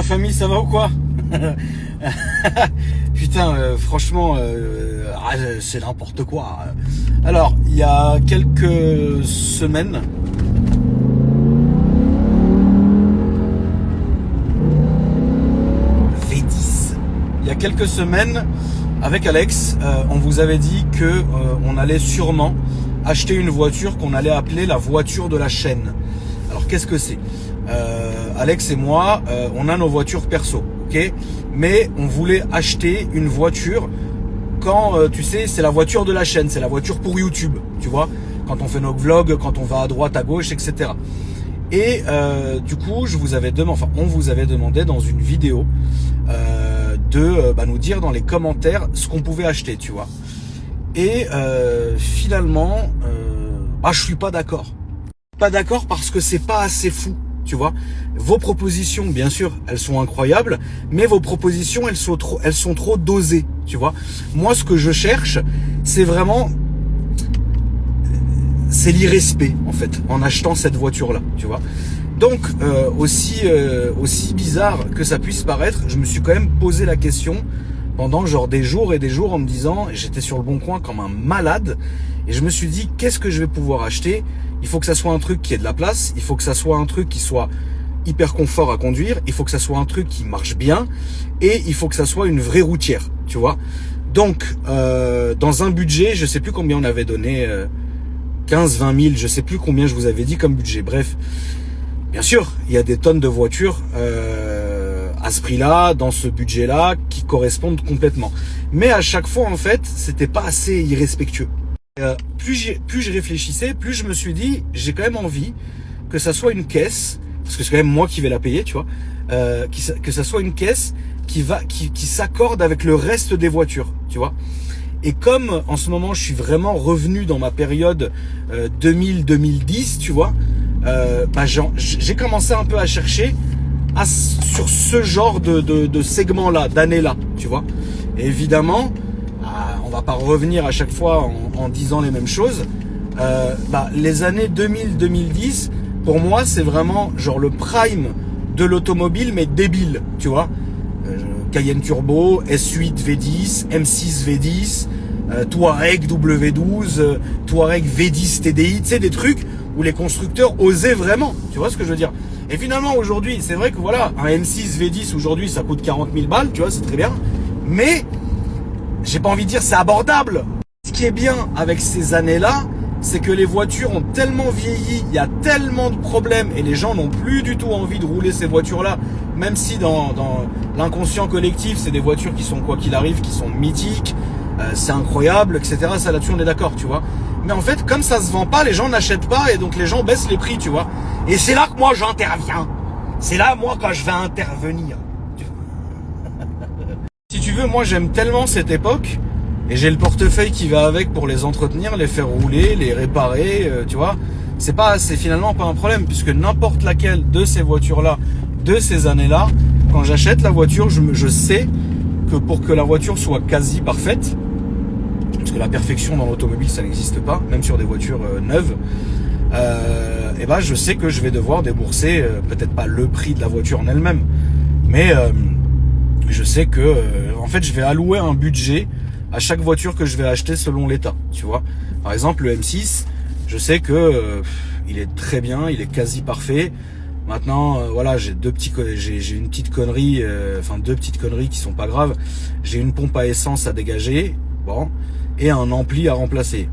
La famille, ça va ou quoi? Putain, franchement, c'est n'importe quoi. Alors, il y a quelques semaines, V10. Il y a quelques semaines, avec Alex, on vous avait dit que on allait sûrement acheter une voiture qu'on allait appeler la voiture de la chaîne. Alors, qu'est-ce que c'est? Alex et moi, on a nos voitures perso, ok? Mais on voulait acheter une voiture quand, tu sais, c'est la voiture de la chaîne, c'est la voiture pour YouTube, tu vois? Quand on fait nos vlogs, quand on va à droite, à gauche, etc. Et du coup, on vous avait demandé dans une vidéo de nous dire dans les commentaires ce qu'on pouvait acheter, tu vois? Et finalement, je suis pas d'accord. Pas d'accord parce que c'est pas assez fou. Tu vois, vos propositions, bien sûr, elles sont incroyables, mais vos propositions, elles sont trop dosées, tu vois. Moi, ce que je cherche, c'est l'irrespect, en fait, en achetant cette voiture-là, tu vois. Donc, aussi bizarre que ça puisse paraître, je me suis quand même posé la question pendant genre des jours et des jours en me disant, j'étais sur le bon coin comme un malade, et je me suis dit, qu'est-ce que je vais pouvoir acheter? Il faut que ça soit un truc qui ait de la place, il faut que ça soit un truc qui soit hyper confort à conduire, il faut que ça soit un truc qui marche bien, et il faut que ça soit une vraie routière, tu vois. Donc, dans un budget, je sais plus combien on avait donné, 15-20 000, je sais plus combien je vous avais dit comme budget. Bref, bien sûr, il y a des tonnes de voitures à ce prix-là, dans ce budget-là, qui correspondent complètement. Mais à chaque fois, en fait, c'était pas assez irrespectueux. Plus je réfléchissais, plus je me suis dit, j'ai quand même envie que ça soit une caisse, parce que c'est quand même moi qui vais la payer, tu vois, que ça soit une caisse qui s'accorde avec le reste des voitures, tu vois. Et comme en ce moment je suis vraiment revenu dans ma période 2000-2010, tu vois, j'ai commencé un peu à chercher sur ce genre de segment-là, d'année-là, tu vois. Et évidemment, on va pas revenir à chaque fois en disant les mêmes choses. Les années 2000-2010, pour moi, c'est vraiment genre le prime de l'automobile, mais débile, tu vois. Cayenne Turbo, S8 V10, M6 V10, Touareg W12, Touareg V10 TDI, tu sais, des trucs où les constructeurs osaient vraiment, tu vois ce que je veux dire. Et finalement, aujourd'hui, c'est vrai que voilà, un M6 V10, aujourd'hui, ça coûte 40 000 balles, tu vois, c'est très bien, mais j'ai pas envie de dire c'est abordable. Ce qui est bien avec ces années-là, c'est que les voitures ont tellement vieilli, il y a tellement de problèmes et les gens n'ont plus du tout envie de rouler ces voitures-là, même si dans l'inconscient collectif, c'est des voitures qui sont, quoi qu'il arrive, qui sont mythiques, c'est incroyable, etc. Ça, là-dessus, on est d'accord, tu vois. Mais en fait, comme ça se vend pas, les gens n'achètent pas et donc les gens baissent les prix, tu vois. Et c'est là que moi j'interviens. C'est là, moi, quand je vais intervenir. Si tu veux, moi j'aime tellement cette époque et j'ai le portefeuille qui va avec pour les entretenir, les faire rouler, les réparer, tu vois. C'est finalement pas un problème puisque n'importe laquelle de ces voitures-là, de ces années-là, quand j'achète la voiture, je sais que pour que la voiture soit quasi parfaite, parce que la perfection dans l'automobile ça n'existe pas, même sur des voitures neuves, je sais que je vais devoir débourser peut-être pas le prix de la voiture en elle-même, mais je sais que en fait je vais allouer un budget à chaque voiture que je vais acheter selon l'état, tu vois. Par exemple le M6, je sais que il est très bien, il est quasi parfait. Maintenant voilà, j'ai une petite connerie, deux petites conneries qui sont pas graves. J'ai une pompe à essence à dégager, bon, et un ampli à remplacer.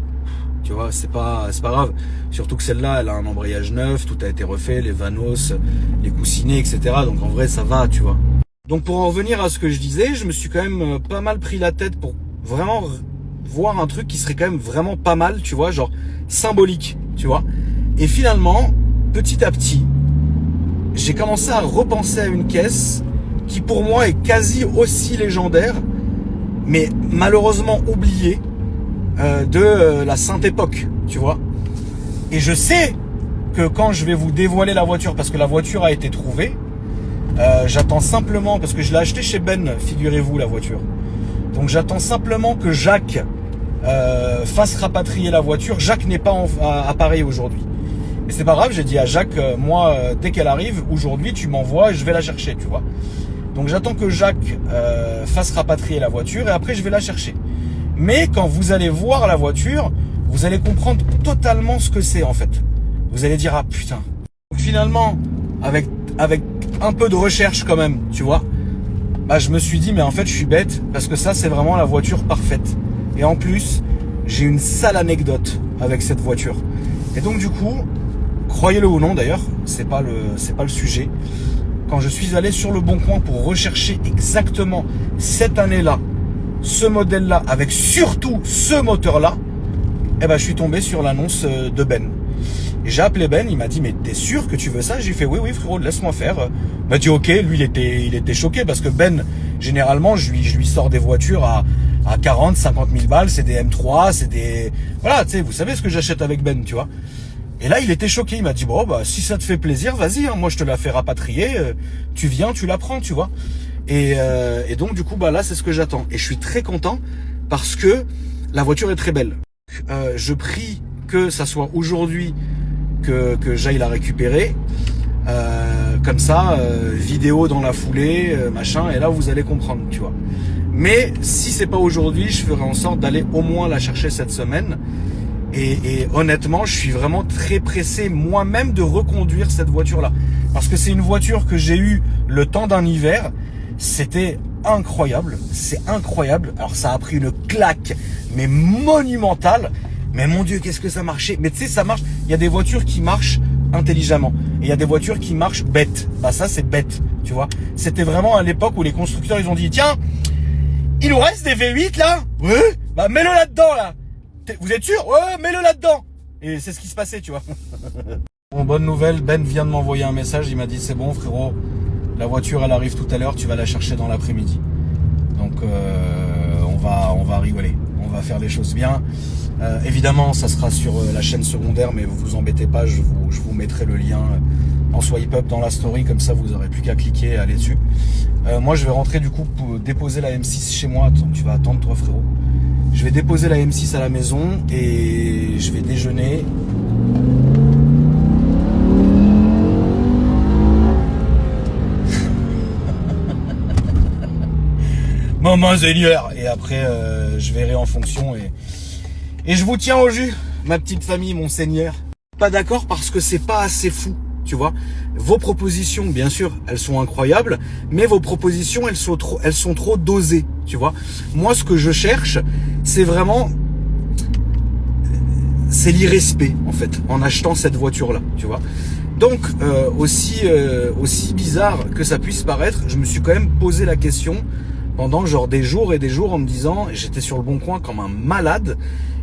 Tu vois, c'est pas grave. Surtout que celle-là, elle a un embrayage neuf, tout a été refait, les vanos, les coussinets, etc. Donc en vrai, ça va, tu vois. Donc pour en revenir à ce que je disais, je me suis quand même pas mal pris la tête pour vraiment voir un truc qui serait quand même vraiment pas mal, tu vois, genre symbolique, tu vois. Et finalement, petit à petit, j'ai commencé à repenser à une caisse qui pour moi est quasi aussi légendaire, mais malheureusement oubliée, de la Sainte Époque, tu vois. Et je sais que quand je vais vous dévoiler la voiture, parce que la voiture a été trouvée, j'attends simplement, parce que je l'ai acheté chez Ben, figurez-vous, la voiture. Donc j'attends simplement que Jacques fasse rapatrier la voiture. Jacques n'est pas à Paris aujourd'hui. Et c'est pas grave, j'ai dit à Jacques, dès qu'elle arrive, aujourd'hui, tu m'envoies et je vais la chercher, tu vois. Donc j'attends que Jacques fasse rapatrier la voiture et après je vais la chercher. Mais quand vous allez voir la voiture, vous allez comprendre totalement ce que c'est en fait. Vous allez dire, ah putain. Donc, finalement, avec un peu de recherche quand même, tu vois, bah, je me suis dit, mais en fait je suis bête parce que ça c'est vraiment la voiture parfaite. Et en plus, j'ai une sale anecdote avec cette voiture. Et donc du coup, croyez-le ou non d'ailleurs, c'est pas le sujet. Quand je suis allé sur le Bon Coin pour rechercher exactement cette année-là, ce modèle-là, avec surtout ce moteur-là, eh ben, je suis tombé sur l'annonce de Ben. Et j'ai appelé Ben, il m'a dit, mais t'es sûr que tu veux ça? J'ai fait, oui frérot, laisse-moi faire. Il m'a dit, ok, lui il était choqué parce que Ben, généralement, je lui sors des voitures à 40, 50 000 balles, c'est des M3, c'est des... Voilà, tu sais, vous savez ce que j'achète avec Ben, tu vois. Et là, il était choqué, il m'a dit, bon, bah, si ça te fait plaisir, vas-y, hein, moi je te la fais rapatrier, tu viens, tu la prends, tu vois. Et donc, du coup, bah là, c'est ce que j'attends. Et je suis très content parce que la voiture est très belle. Je prie que ça soit aujourd'hui que j'aille la récupérer. Comme ça, vidéo dans la foulée, machin, et là, vous allez comprendre, tu vois. Mais si c'est pas aujourd'hui, je ferai en sorte d'aller au moins la chercher cette semaine. Et honnêtement, je suis vraiment très pressé moi-même de reconduire cette voiture-là. Parce que c'est une voiture que j'ai eue le temps d'un hiver. C'était incroyable, c'est incroyable. Alors ça a pris une claque, mais monumentale. Mais mon Dieu, qu'est-ce que ça marchait. Mais tu sais, ça marche. Il y a des voitures qui marchent intelligemment. Et il y a des voitures qui marchent bêtes. Bah ça, c'est bête, tu vois. C'était vraiment à l'époque où les constructeurs, ils ont dit, tiens, il nous reste des V8 là. Ouais, bah mets-le là-dedans là. Vous êtes sûr? Ouais, mets-le là-dedans. Et c'est ce qui se passait, tu vois. Bon, bonne nouvelle, Ben vient de m'envoyer un message. Il m'a dit, c'est bon frérot, la voiture elle arrive tout à l'heure, tu vas la chercher dans l'après-midi. Donc on va rigoler, on va faire les choses bien. Évidemment, ça sera sur la chaîne secondaire, mais vous embêtez pas, je vous mettrai le lien en swipe up dans la story, comme ça vous aurez plus qu'à cliquer et aller dessus. Moi je vais rentrer du coup pour déposer la M6 chez moi. Attends, tu vas attendre toi frérot. Je vais déposer la M6 à la maison et je vais déjeuner. Maman Seigneur. Et après je verrai en fonction et je vous tiens au jus, ma petite famille, mon Seigneur. Pas d'accord parce que c'est pas assez fou, tu vois. Vos propositions, bien sûr, elles sont incroyables, mais vos propositions, elles sont trop dosées, tu vois. Moi, ce que je cherche, c'est vraiment... c'est l'irrespect, en fait, en achetant cette voiture-là, tu vois. Donc, aussi bizarre que ça puisse paraître, je me suis quand même posé la question pendant genre des jours et des jours en me disant, j'étais sur le Bon Coin comme un malade,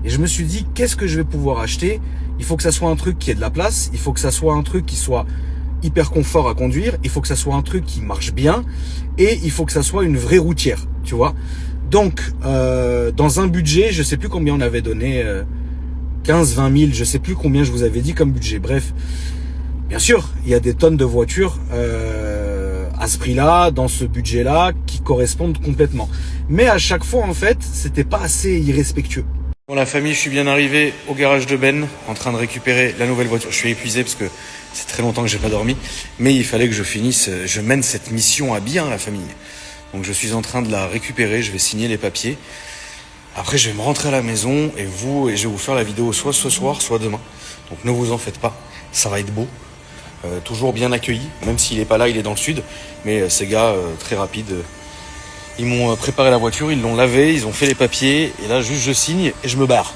et je me suis dit, qu'est-ce que je vais pouvoir acheter? Il faut que ça soit un truc qui ait de la place, il faut que ça soit un truc qui soit hyper confort à conduire, il faut que ça soit un truc qui marche bien, et il faut que ça soit une vraie routière, tu vois. Donc, dans un budget, je sais plus combien on avait donné, 15, 20 000, je sais plus combien je vous avais dit comme budget. Bref, bien sûr, il y a des tonnes de voitures à ce prix-là, dans ce budget-là, qui correspondent complètement. Mais à chaque fois, en fait, c'était pas assez irrespectueux. Bon la famille, je suis bien arrivé au garage de Ben, en train de récupérer la nouvelle voiture. Je suis épuisé parce que c'est très longtemps que j'ai pas dormi, mais il fallait que je mène cette mission à bien, la famille. Donc je suis en train de la récupérer, je vais signer les papiers. Après je vais me rentrer à la maison et je vais vous faire la vidéo soit ce soir, soit demain. Donc ne vous en faites pas, ça va être beau. Toujours bien accueilli, même s'il est pas là, il est dans le sud. Mais ces gars, très rapides. Ils m'ont préparé la voiture, ils l'ont lavée, ils ont fait les papiers, et là juste je signe et je me barre.